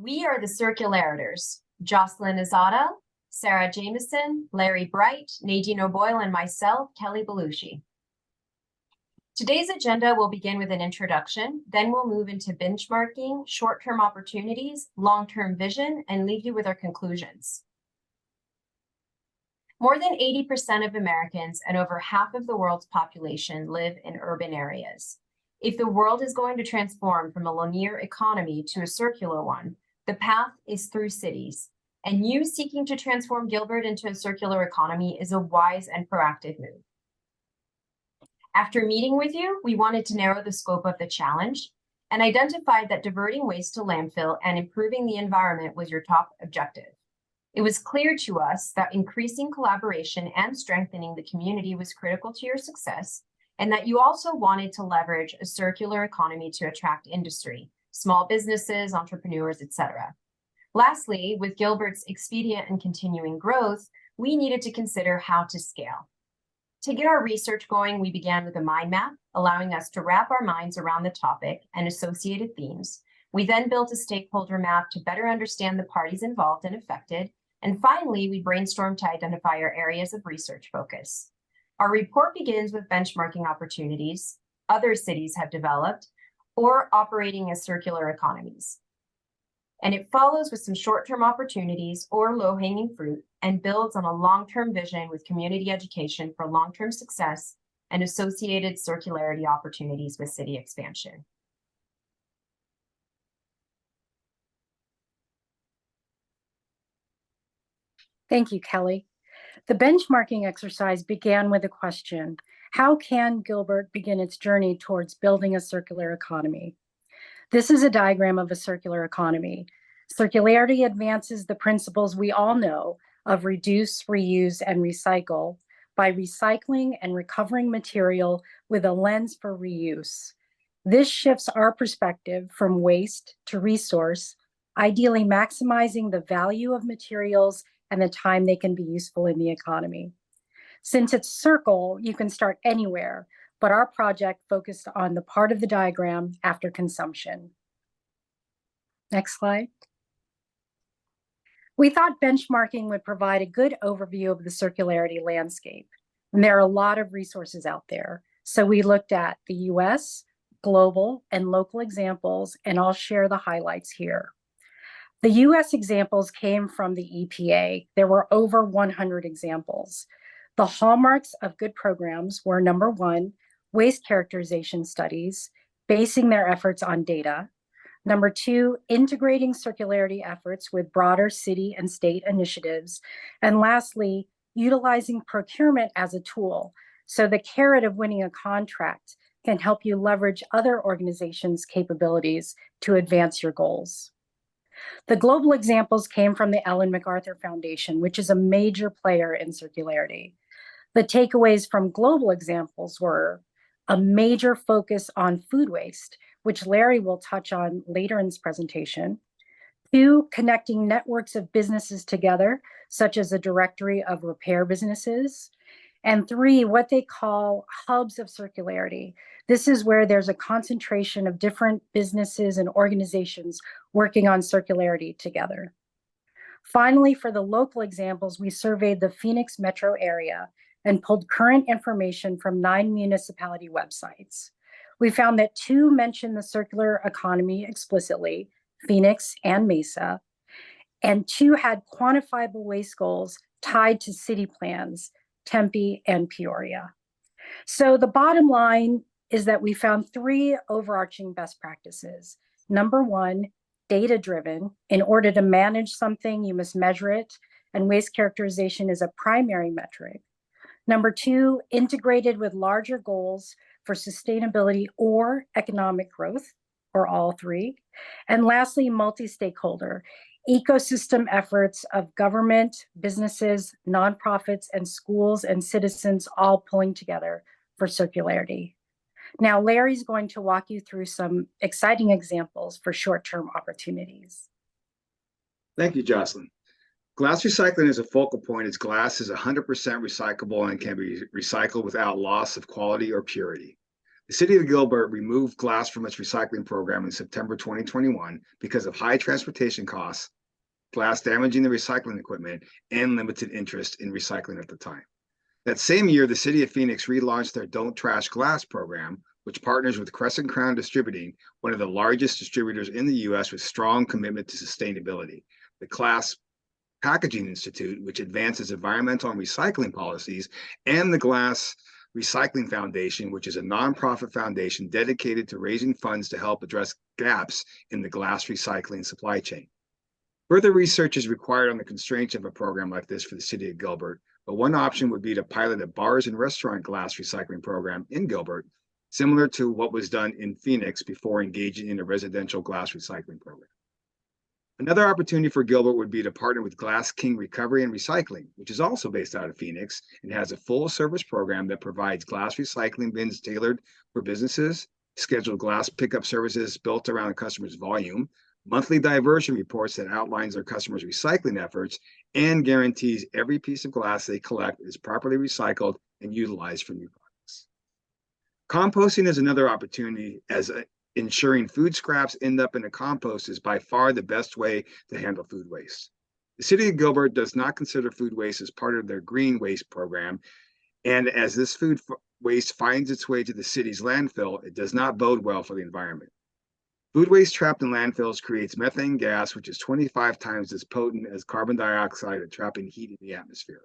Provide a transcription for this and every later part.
We are the Circularitors, Jocelyn Azada, Sarah Jameson, Larry Bright, Nadine O'Boyle, and myself, Kelly Belushi. Today's agenda will begin with an introduction, then we'll move into benchmarking, short-term opportunities, long-term vision, and leave you with our conclusions. More than 80% of Americans and over half of the world's population live in urban areas. If the world is going to transform from a linear economy to a circular one, the path is through cities. And you seeking to transform Gilbert into a circular economy is a wise and proactive move. After meeting with you, we wanted to narrow the scope of the challenge and identified that diverting waste to landfill and improving the environment was your top objective. It was clear to us that increasing collaboration and strengthening the community was critical to your success, and that you also wanted to leverage a circular economy to attract industry, small businesses, entrepreneurs, etc. Lastly, with Gilbert's expedient and continuing growth, we needed to consider how to scale. To get our research going, we began with a mind map, allowing us to wrap our minds around the topic and associated themes. We then built a stakeholder map to better understand the parties involved and affected. And finally, we brainstormed to identify our areas of research focus. Our report begins with benchmarking opportunities other cities have developed or operating as circular economies. And it follows with some short-term opportunities or low-hanging fruit and builds on a long-term vision with community education for long-term success and associated circularity opportunities with city expansion. Thank you, Kelly. The benchmarking exercise began with a question: how can Gilbert begin its journey towards building a circular economy? This is a diagram of a circular economy. Circularity advances the principles we all know of reduce, reuse, and recycle by recycling and recovering material with a lens for reuse. This shifts our perspective from waste to resource, ideally maximizing the value of materials and the time they can be useful in the economy. Since it's circle, you can start anywhere, but our project focused on the part of the diagram after consumption. Next slide. We thought benchmarking would provide a good overview of the circularity landscape. And there are a lot of resources out there. So we looked at the US, global, and local examples, and I'll share the highlights here. The US examples came from the EPA. There were over 100 examples. The hallmarks of good programs were: number one, waste characterization studies, basing their efforts on data. Number two, integrating circularity efforts with broader city and state initiatives. And lastly, utilizing procurement as a tool. So the carrot of winning a contract can help you leverage other organizations' capabilities to advance your goals. The global examples came from the Ellen MacArthur Foundation, which is a major player in circularity. The takeaways from global examples were a major focus on food waste, which Larry will touch on later in this presentation. Two, connecting networks of businesses together, such as a directory of repair businesses. And three, what they call hubs of circularity. This is where there's a concentration of different businesses and organizations working on circularity together. Finally, for the local examples, we surveyed the Phoenix metro area and pulled current information from 9 municipality websites. We found that 2 mentioned the circular economy explicitly, Phoenix and Mesa, and 2 had quantifiable waste goals tied to city plans, Tempe and Peoria. So the bottom line is that we found 3 overarching best practices. Number 1, data-driven. In order to manage something, you must measure it, and waste characterization is a primary metric. Number 2, integrated with larger goals for sustainability or economic growth, or all 3. And lastly, multi-stakeholder. Ecosystem efforts of government, businesses, nonprofits, and schools and citizens all pulling together for circularity. Now, Larry's going to walk you through some exciting examples for short-term opportunities. Thank you, Jocelyn. Glass recycling is a focal point as glass is 100% recyclable and can be recycled without loss of quality or purity. The city of Gilbert removed glass from its recycling program in September 2021 because of high transportation costs, glass damaging the recycling equipment, and limited interest in recycling at the time. That same year, the city of Phoenix relaunched their Don't Trash Glass program, which partners with Crescent Crown Distributing, one of the largest distributors in the U.S. with strong commitment to sustainability. The Glass Packaging Institute, which advances environmental and recycling policies, and the Glass Recycling Foundation, which is a nonprofit foundation dedicated to raising funds to help address gaps in the glass recycling supply chain. Further research is required on the constraints of a program like this for the city of Gilbert, but one option would be to pilot a bars and restaurant glass recycling program in Gilbert, similar to what was done in Phoenix before engaging in a residential glass recycling program. Another opportunity for Gilbert would be to partner with Glass King Recovery and Recycling, which is also based out of Phoenix and has a full service program that provides glass recycling bins tailored for businesses, scheduled glass pickup services built around a customer's volume, monthly diversion reports that outlines their customers' recycling efforts, and guarantees every piece of glass they collect is properly recycled and utilized for new products. Composting is another opportunity, as ensuring food scraps end up in a compost is by far the best way to handle food waste. The city of Gilbert does not consider food waste as part of their green waste program, and as this food waste finds its way to the city's landfill, it does not bode well for the environment. Food waste trapped in landfills creates methane gas, which is 25 times as potent as carbon dioxide at trapping heat in the atmosphere.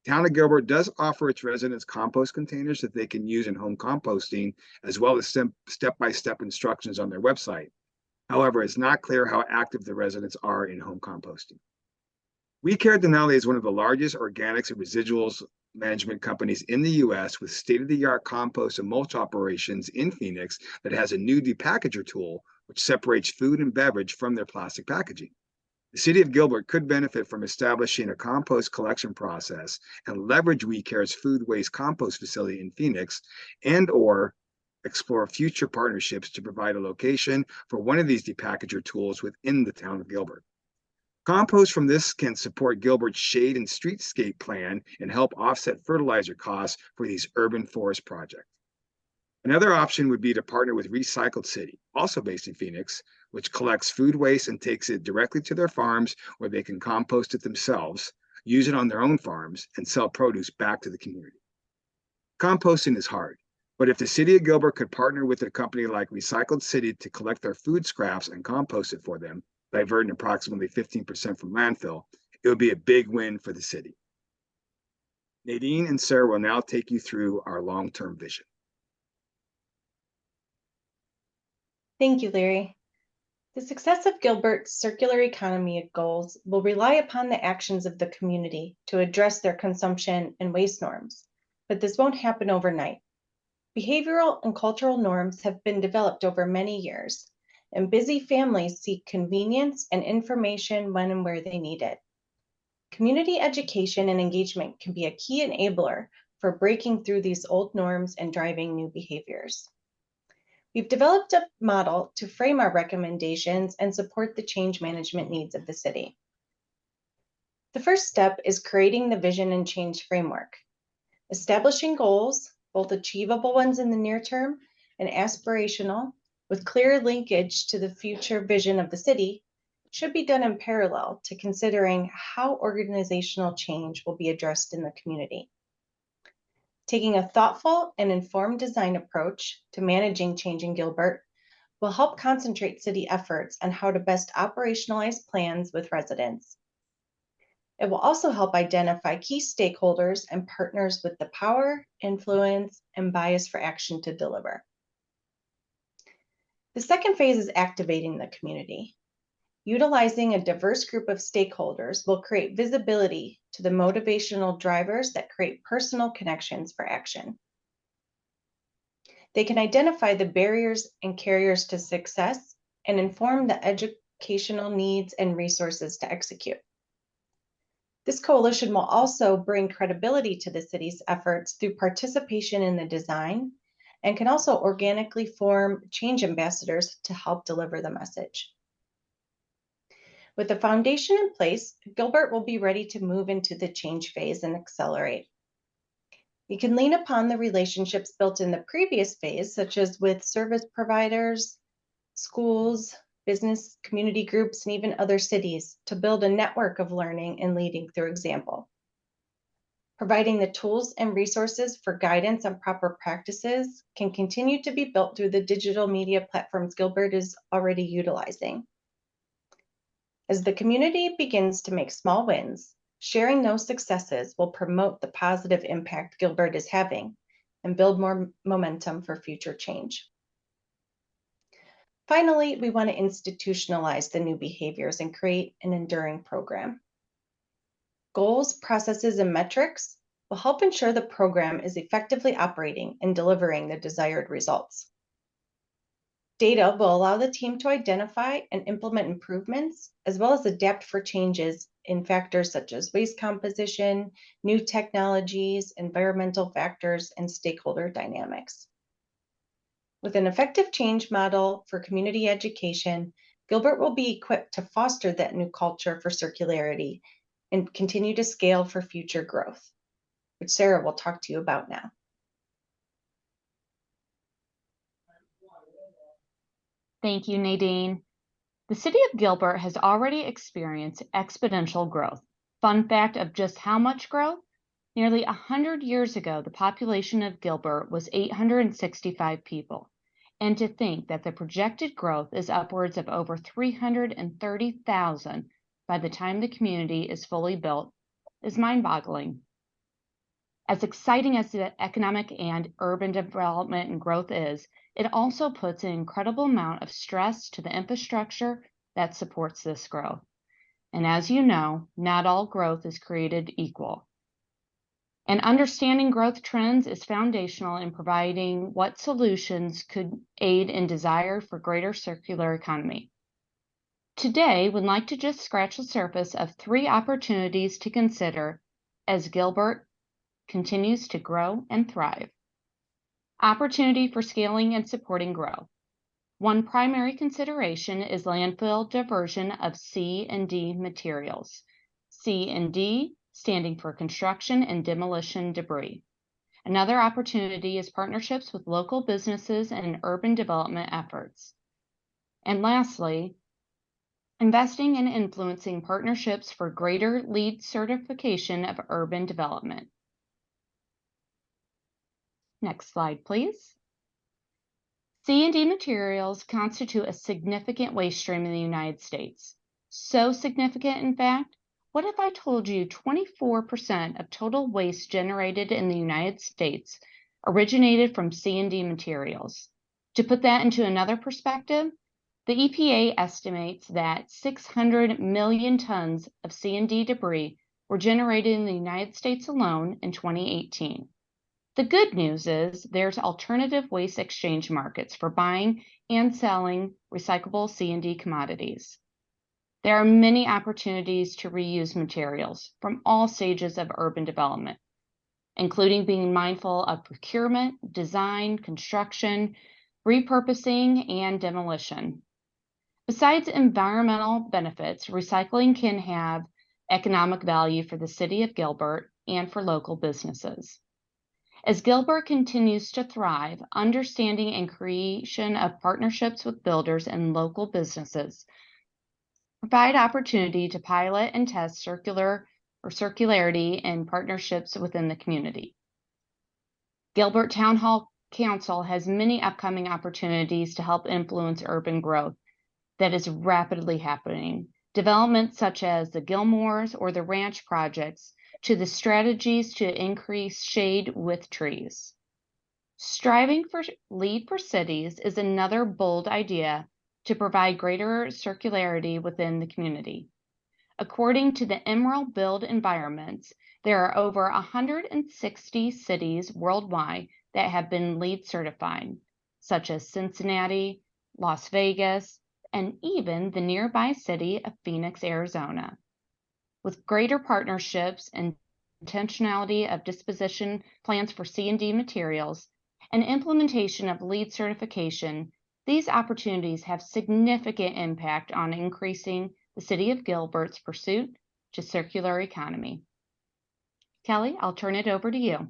Town of Gilbert does offer its residents compost containers that they can use in home composting, as well as step-by-step instructions on their website. However, it's not clear how active the residents are in home composting. We Care Denali is one of the largest organics and residuals management companies in the U.S. with state-of-the-art compost and mulch operations in Phoenix that has a new depackager tool which separates food and beverage from their plastic packaging. The city of Gilbert could benefit from establishing a compost collection process and leverage We Care's food waste compost facility in Phoenix, and/or explore future partnerships to provide a location for one of these depackager tools within the town of Gilbert. Compost from this can support Gilbert's shade and streetscape plan and help offset fertilizer costs for these urban forest projects. Another option would be to partner with Recycled City, also based in Phoenix, which collects food waste and takes it directly to their farms where they can compost it themselves, use it on their own farms, and sell produce back to the community. Composting is hard, but if the city of Gilbert could partner with a company like Recycled City to collect their food scraps and compost it for them, diverting approximately 15% from landfill, it would be a big win for the city. Nadine and Sarah will now take you through our long-term vision. Thank you, Larry. The success of Gilbert's circular economy goals will rely upon the actions of the community to address their consumption and waste norms, but this won't happen overnight. Behavioral and cultural norms have been developed over many years, and busy families seek convenience and information when and where they need it. Community education and engagement can be a key enabler for breaking through these old norms and driving new behaviors. We've developed a model to frame our recommendations and support the change management needs of the city. The first step is creating the vision and change framework. Establishing goals, both achievable ones in the near term and aspirational, with clear linkage to the future vision of the city, should be done in parallel to considering how organizational change will be addressed in the community. Taking a thoughtful and informed design approach to managing change in Gilbert will help concentrate city efforts on how to best operationalize plans with residents. It will also help identify key stakeholders and partners with the power, influence, and bias for action to deliver. The second phase is activating the community. Utilizing a diverse group of stakeholders will create visibility to the motivational drivers that create personal connections for action. They can identify the barriers and carriers to success and inform the educational needs and resources to execute. This coalition will also bring credibility to the city's efforts through participation in the design and can also organically form change ambassadors to help deliver the message. With the foundation in place, Gilbert will be ready to move into the change phase and accelerate. We can lean upon the relationships built in the previous phase, such as with service providers, schools, business, community groups, and even other cities to build a network of learning and leading through example. Providing the tools and resources for guidance on proper practices can continue to be built through the digital media platforms Gilbert is already utilizing. As the community begins to make small wins, sharing those successes will promote the positive impact Gilbert is having and build more momentum for future change. Finally, we want to institutionalize the new behaviors and create an enduring program. Goals, processes, and metrics will help ensure the program is effectively operating and delivering the desired results. Data will allow the team to identify and implement improvements, as well as adapt for changes in factors such as waste composition, new technologies, environmental factors, and stakeholder dynamics. With an effective change model for community education, Gilbert will be equipped to foster that new culture for circularity and continue to scale for future growth, which Sarah will talk to you about now. Thank you, Nadine. The city of Gilbert has already experienced exponential growth. Fun fact of just how much growth? Nearly 100 years ago, the population of Gilbert was 865 people. And to think that the projected growth is upwards of over 330,000 by the time the community is fully built is mind-boggling. As exciting as the economic and urban development and growth is, it also puts an incredible amount of stress to the infrastructure that supports this growth. And as you know, not all growth is created equal. And understanding growth trends is foundational in providing what solutions could aid in desire for greater circular economy. Today, we'd like to just scratch the surface of 3 opportunities to consider as Gilbert continues to grow and thrive. Opportunity for scaling and supporting growth. One primary consideration is landfill diversion of C&D materials. C&D standing for construction and demolition debris. Another opportunity is partnerships with local businesses and urban development efforts. And lastly, investing and influencing partnerships for greater LEED certification of urban development. Next slide, please. C&D materials constitute a significant waste stream in the United States. So significant, in fact, what if I told you 24% of total waste generated in the United States originated from C&D materials? To put that into another perspective, the EPA estimates that 600 million tons of C&D debris were generated in the United States alone in 2018. The good news is there's alternative waste exchange markets for buying and selling recyclable C&D commodities. There are many opportunities to reuse materials from all stages of urban development, including being mindful of procurement, design, construction, repurposing, and demolition. Besides environmental benefits, recycling can have economic value for the city of Gilbert and for local businesses. As Gilbert continues to thrive, understanding and creation of partnerships with builders and local businesses provide opportunity to pilot and test circularity and partnerships within the community. Gilbert Town Hall Council has many upcoming opportunities to help influence urban growth that is rapidly happening. Developments such as the Gilmores or the Ranch projects to the strategies to increase shade with trees. Striving for LEED for cities is another bold idea to provide greater circularity within the community. According to the Emerald Build Environments, there are over 160 cities worldwide that have been LEED certified, such as Cincinnati, Las Vegas, and even the nearby city of Phoenix, Arizona. With greater partnerships and intentionality of disposition plans for C&D materials and implementation of LEED certification, these opportunities have significant impact on increasing the city of Gilbert's pursuit to circular economy. Kelly, I'll turn it over to you.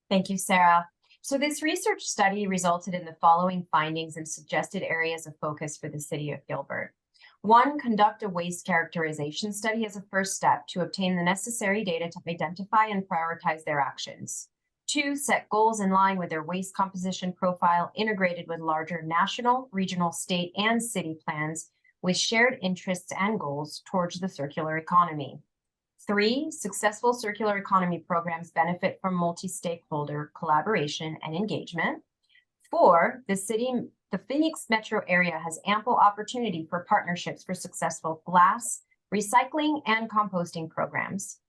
Thank you, Sarah. So this research study resulted in the following findings and suggested areas of focus for the city of Gilbert. 1, conduct a waste characterization study as a first step to obtain the necessary data to identify and prioritize their actions. 2, set goals in line with their waste composition profile integrated with larger national, regional, state, and city plans with shared interests and goals towards the circular economy. 3, successful circular economy programs benefit from multi-stakeholder collaboration and engagement. 4, the Phoenix metro area has ample opportunity for partnerships for successful glass, recycling, and composting programs.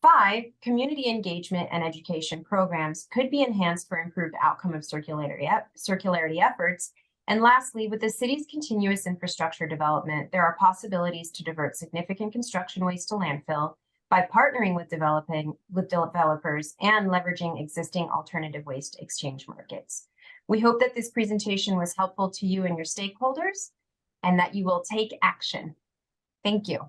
5, community engagement and education programs could be enhanced for improved outcome of circularity efforts. And lastly, with the city's continuous infrastructure development, there are possibilities to divert significant construction waste to landfill by partnering with developers and leveraging existing alternative waste exchange markets. We hope that this presentation was helpful to you and your stakeholders and that you will take action. Thank you.